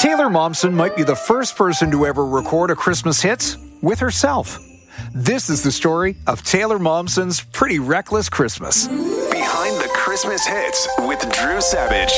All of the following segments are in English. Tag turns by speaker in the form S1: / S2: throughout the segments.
S1: Taylor Momsen might be the first person to ever record a Christmas hit with herself. This is the story of Taylor Momsen's Pretty Reckless Christmas.
S2: Behind the Christmas hits with Drew Savage.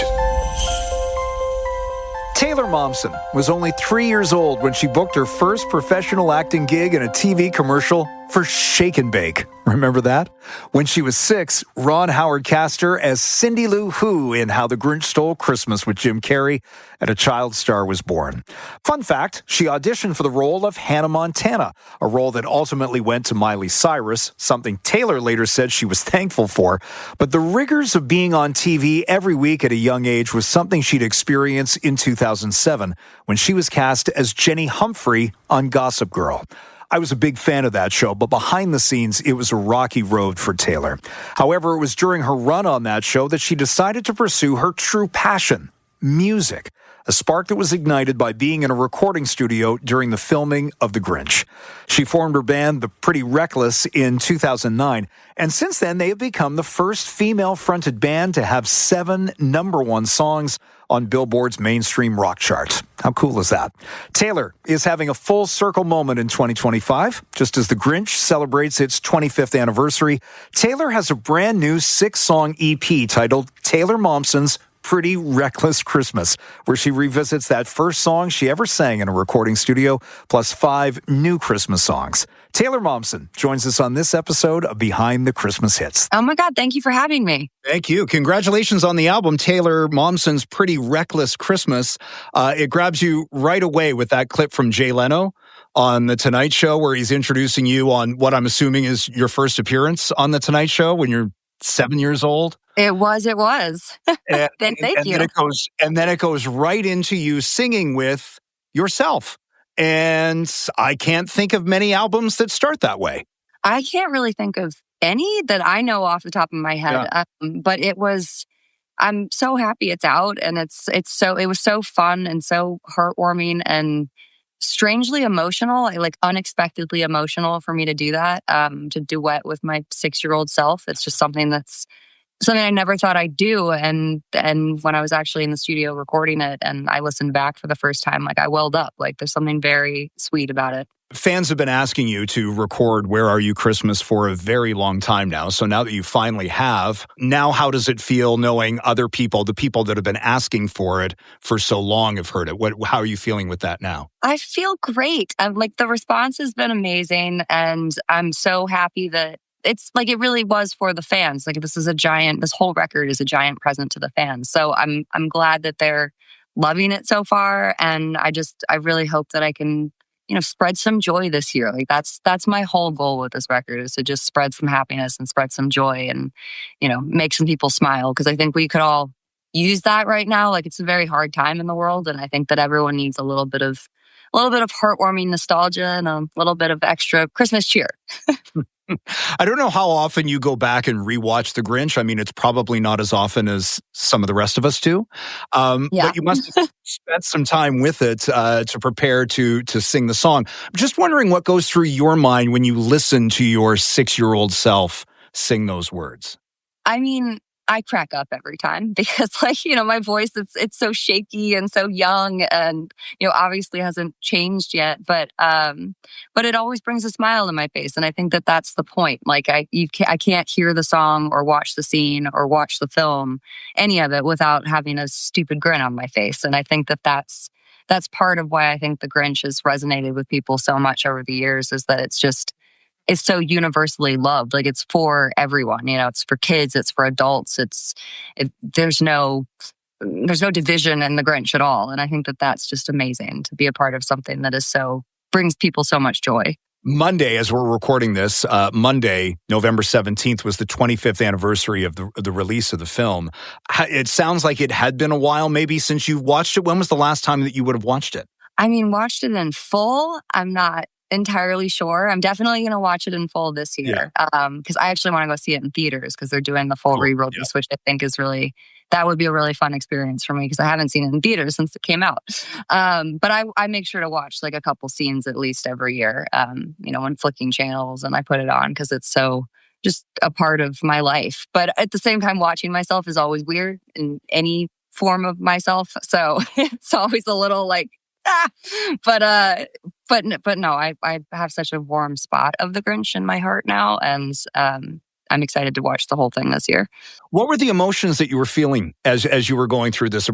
S1: Taylor Momsen was only 3 years old when she booked her first professional acting gig in a TV commercial for Shake and Bake. Remember that? When she was 6, Ron Howard cast her as Cindy Lou Who in How the Grinch Stole Christmas with Jim Carrey, and a child star was born. Fun fact, she auditioned for the role of Hannah Montana, a role that ultimately went to Miley Cyrus, something Taylor later said she was thankful for. But the rigors of being on TV every week at a young age was something she'd experienced in 2007 when she was cast as Jenny Humphrey on Gossip Girl. I was a big fan of that show, but behind the scenes, it was a rocky road for Taylor. However, it was during her run on that show that she decided to pursue her true passion, music, a spark that was ignited by being in a recording studio during the filming of The Grinch. She formed her band, The Pretty Reckless, in 2009, and since then, they have become the first female-fronted band to have 7 #1 songs on Billboard's mainstream rock chart. How cool is that? Taylor is having a full circle moment in 2025. Just as The Grinch celebrates its 25th anniversary, Taylor has a brand new 6-song EP titled Taylor Momsen's Pretty Reckless Christmas, where she revisits that first song she ever sang in a recording studio, plus 5 new Christmas songs. Taylor Momsen joins us on this episode of Behind the Christmas Hits.
S3: Oh my God, thank you for having me.
S1: Thank you. Congratulations on the album, Taylor Momsen's Pretty Reckless Christmas. It grabs you right away with that clip from Jay Leno on The Tonight Show, where he's introducing you on what I'm assuming is your first appearance on The Tonight Show when you're 7 years old.
S3: It was.
S1: And,
S3: Thank you.
S1: Then it goes right into you singing with yourself. And I can't think of many albums that start that way.
S3: I can't really think of any that I know off the top of my head.
S1: Yeah.
S3: But it was, I'm so happy it's out, and it was so fun and so heartwarming and strangely emotional, like unexpectedly emotional for me to do that, to duet with my 6-year-old self. It's just something I never thought I'd do. And when I was actually in the studio recording it and I listened back for the first time, like I welled up. Like there's something very sweet about it.
S1: Fans have been asking you to record Where Are You Christmas for a very long time now. So now that you finally have, now how does it feel knowing other people, the people that have been asking for it for so long have heard it? How are you feeling with that now?
S3: I feel great. The response has been amazing, and I'm so happy that it's like it really was for the fans. Like this whole record is a giant present to the fans. So I'm glad that they're loving it so far, and I really hope that I can spread some joy this year. Like that's my whole goal with this record, is to just spread some happiness and spread some joy and, make some people smile. Cause I think we could all use that right now. Like it's a very hard time in the world. And I think that everyone needs a little bit of heartwarming nostalgia and a little bit of extra Christmas cheer.
S1: I don't know how often you go back and rewatch The Grinch. I mean, it's probably not as often as some of the rest of us do. But you must have spent some time with it to prepare to sing the song. I'm just wondering what goes through your mind when you listen to your 6-year-old self sing those words.
S3: I mean, I crack up every time because my voice, it's so shaky and so young and, obviously hasn't changed yet, but it always brings a smile to my face. And I think that that's the point. Like I can't hear the song or watch the scene or watch the film, any of it, without having a stupid grin on my face. And I think that that's part of why I think The Grinch has resonated with people so much over the years, is that it's so universally loved. Like it's for everyone, it's for kids, it's for adults. There's no division in The Grinch at all. And I think that that's just amazing to be a part of something that brings people so much joy.
S1: Monday, as we're recording this, Monday, November 17th, was the 25th anniversary of the release of the film. It sounds like it had been a while maybe since you've watched it. When was the last time that you would have watched it?
S3: I mean, watched it in full? I'm not entirely sure. I'm definitely going to watch it in full this year because I actually want to go see it in theaters because they're doing the full re-release, which I think is that would be a really fun experience for me because I haven't seen it in theaters since it came out. But I make sure to watch like a couple scenes at least every year, when flicking channels, and I put it on because it's so just a part of my life. But at the same time, watching myself is always weird in any form of myself. So it's always a little like, ah, but, but no, I have such a warm spot of the Grinch in my heart now. And, I'm excited to watch the whole thing this year.
S1: What were the emotions that you were feeling as you were going through this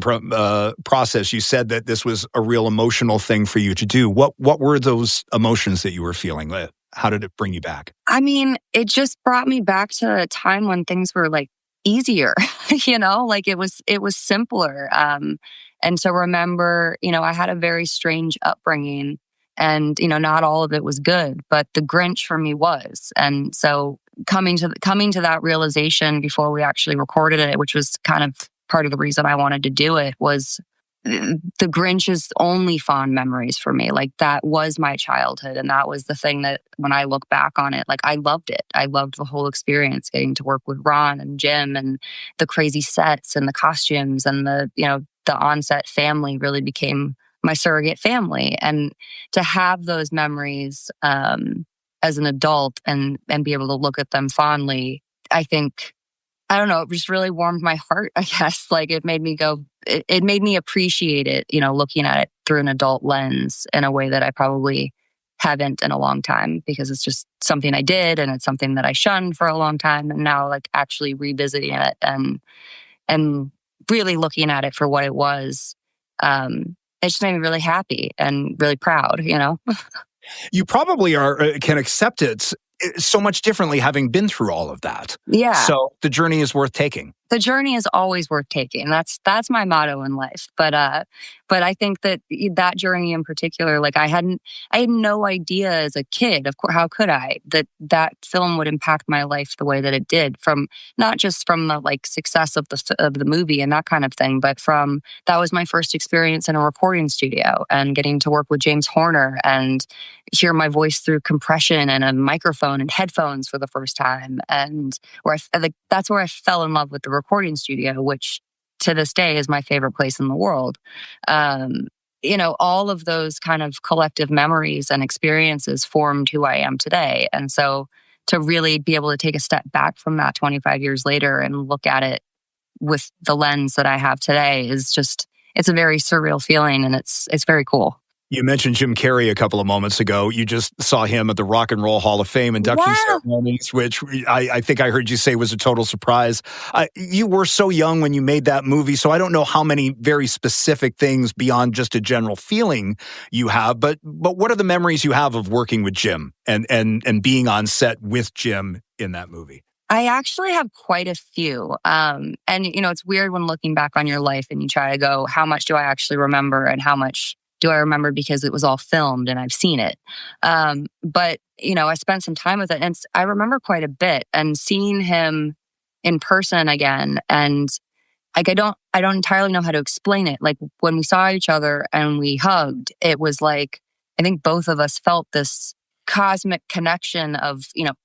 S1: process? You said that this was a real emotional thing for you to do. What were those emotions that you were feeling? How did it bring you back?
S3: I mean, it just brought me back to a time when things were like easier, like it was simpler. And to remember, I had a very strange upbringing and, not all of it was good, but the Grinch for me was. And so coming to that realization before we actually recorded it, which was kind of part of the reason I wanted to do it, was the Grinch's only fond memories for me. Like that was my childhood. And that was the thing that when I look back on it, like I loved it. I loved the whole experience, getting to work with Ron and Jim and the crazy sets and the costumes and the on-set family really became my surrogate family. And to have those memories, as an adult and be able to look at them fondly, I think, I don't know, it just really warmed my heart, I guess. Like it made me it made me appreciate it, looking at it through an adult lens in a way that I probably haven't in a long time, because it's just something I did and it's something that I shunned for a long time. And now like actually revisiting it and really looking at it for what it was, it just made me really happy and really proud,
S1: You probably can accept it so much differently having been through all of that.
S3: Yeah.
S1: So the journey is worth taking.
S3: The journey is always worth taking. That's my motto in life. But I think that journey in particular, like I had no idea as a kid, of course, how could I, that film would impact my life the way that it did, from not just from the like success of the movie and that kind of thing, but from that was my first experience in a recording studio and getting to work with James Horner and hear my voice through compression and a microphone and headphones for the first time, and that's where I fell in love with the recording studio, which to this day is my favorite place in the world. All of those kind of collective memories and experiences formed who I am today. And so to really be able to take a step back from that 25 years later and look at it with the lens that I have today is just, it's a very surreal feeling, and it's very cool.
S1: You mentioned Jim Carrey a couple of moments ago. You just saw him at the Rock and Roll Hall of Fame induction ceremonies, which I think I heard you say was a total surprise. You were so young when you made that movie, so I don't know how many very specific things beyond just a general feeling you have, but what are the memories you have of working with Jim and being on set with Jim in that movie?
S3: I actually have quite a few. And, it's weird when looking back on your life and you try to go, how much do I actually remember and how much do I remember because it was all filmed and I've seen it. But, I spent some time with it and I remember quite a bit, and seeing him in person again. And like, I don't entirely know how to explain it. Like when we saw each other and we hugged, it was like, I think both of us felt this cosmic connection of,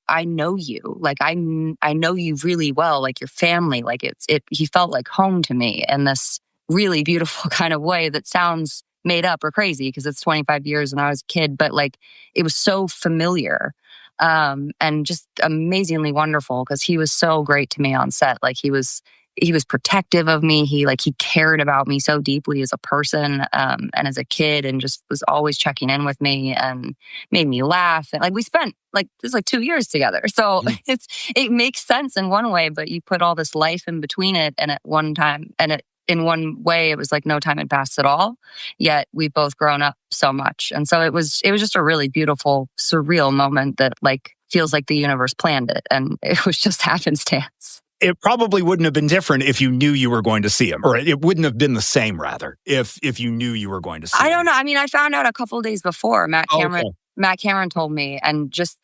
S3: I know you, like, I know you really well, like your family, like he felt like home to me in this really beautiful kind of way that sounds made up or crazy because it's 25 years and I was a kid, but like it was so familiar and just amazingly wonderful because he was so great to me on set. Like he was protective of me. He cared about me so deeply as a person and as a kid, and just was always checking in with me and made me laugh. And we spent it was 2 years together. So it makes sense in one way, but you put all this life in between it, and at one time, and in one way, it was like no time had passed at all. Yet we've both grown up so much. And so it was just a really beautiful, surreal moment that feels like the universe planned it. And it was just happenstance.
S1: It probably wouldn't have been different if you knew you were going to see him, or it wouldn't have been the same, rather, if you knew you were going to see him.
S3: I don't know. I mean, I found out a couple of days before. Matt Cameron told me, and just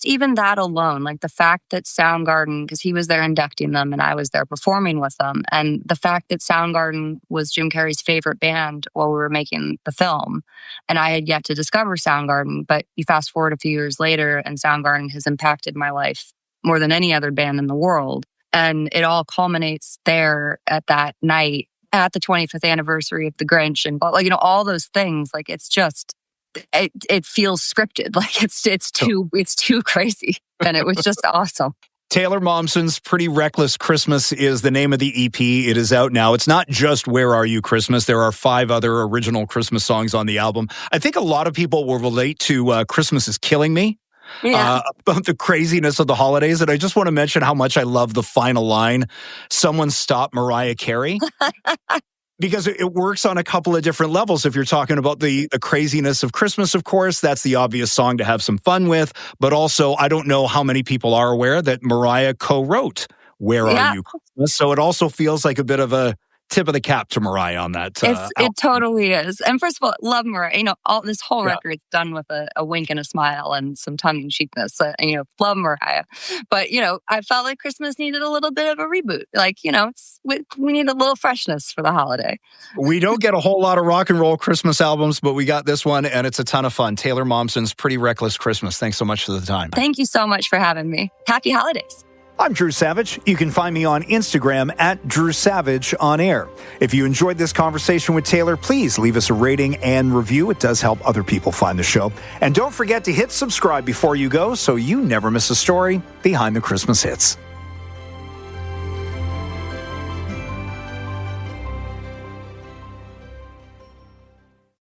S3: even that alone, like the fact that Soundgarden, because he was there inducting them and I was there performing with them, and the fact that Soundgarden was Jim Carrey's favorite band while we were making the film, and I had yet to discover Soundgarden, but you fast forward a few years later and Soundgarden has impacted my life more than any other band in the world. And it all culminates there at that night at the 25th anniversary of the Grinch, and all those things. Like it's just, it feels scripted. Like it's too crazy, and it was just awesome.
S1: Taylor Momsen's Pretty Reckless Christmas is the name of the EP. It is out now. It's not just Where Are You Christmas. There are 5 other original Christmas songs on the album. I think a lot of people will relate to Christmas is Killing Me.
S3: Yeah.
S1: About the craziness of the holidays. And I just want to mention how much I love the final line, "Someone stop Mariah Carey." Because it works on a couple of different levels. If you're talking about the craziness of Christmas, of course, that's the obvious song to have some fun with. But also, I don't know how many people are aware that Mariah co-wrote Where Are You Christmas? So it also feels like a bit of a tip of the cap to Mariah on that.
S3: It totally is. And first of all, love Mariah. All this whole record's done with a wink and a smile and some tongue-in-cheekness. Love Mariah. But, I felt like Christmas needed a little bit of a reboot. We need a little freshness for the holiday.
S1: We don't get a whole lot of rock and roll Christmas albums, but we got this one, and it's a ton of fun. Taylor Momsen's Pretty Reckless Christmas. Thanks so much for the time.
S3: Thank you so much for having me. Happy holidays.
S1: I'm Drew Savage. You can find me on Instagram at Drew Savage on air. If you enjoyed this conversation with Taylor, please leave us a rating and review. It does help other people find the show. And don't forget to hit subscribe before you go so you never miss a story behind the Christmas hits.